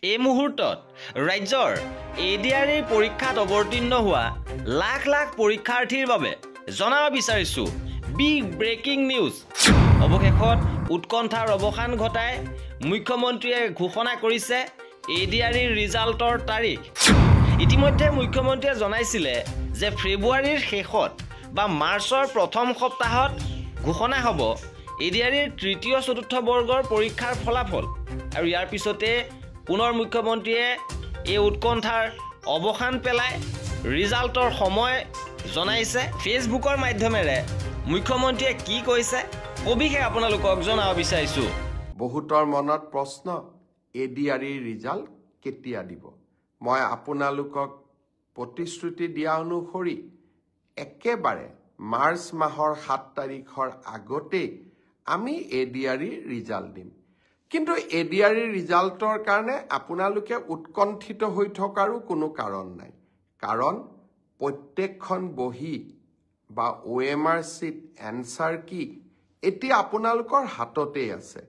এই মুহূৰ্তত ৰাজ্যৰ ADRE পৰীক্ষাত অৱতীৰ্ণ হোৱা লাখ লাখ পৰীক্ষাৰ্থীৰ বাবে জনাব বিচাৰিছো বিগ ব্ৰেকিং নিউজ। অৱশেষত উৎকণ্ঠাৰ অৱসান ঘটাই মুখ্যমন্ত্ৰীয়ে ঘোষণা কৰিছে ADRE ৰিজাল্টৰ তাৰিখ। ইতিমধ্যে মুখ্যমন্ত্ৰীয়ে জনাইছিলে যে ফেব্ৰুৱাৰীৰ শেষত বা মাৰ্চৰ প্ৰথম সপ্তাহত ঘোষণা হ'ব ADRE তৃতীয় চতুৰ্থ বৰ্গৰ পৰীক্ষাৰ ফলাফল। আৰু ইয়াৰ পিছতে পুনৰ মুখ্যমন্ত্ৰীয়ে এই উৎকণ্ঠাৰ অৱসান পেলাই ৰিজাল্টৰ সময় জনাইছে। ফেচবুকৰ মাধ্যমেৰে মুখ্যমন্ত্ৰীয়ে কি কৈছে সবিশেষ আপোনালোকক জনাব বিচাৰিছো। বহুতৰ মনত প্ৰশ্ন, ADRE ৰিজাল্ট কেতিয়া দিব? মই আপোনালোকক প্ৰতিশ্ৰুতি দিয়া অনুসৰি একেবাৰে মাৰ্চ মাহৰ 7 তাৰিখৰ আগতেই আমি ADRE ৰিজাল্ট দিম। কিন্তু ADRE ৰিজাল্টৰ কাৰণে আপোনালোকে উৎকণ্ঠিত হৈ থকাৰো কোনো কাৰণ নাই। কাৰণ প্ৰত্যেকখন বহি বা OMR চিট এনচাৰ কি এতিয়া আপোনালোকৰ হাততেই আছে।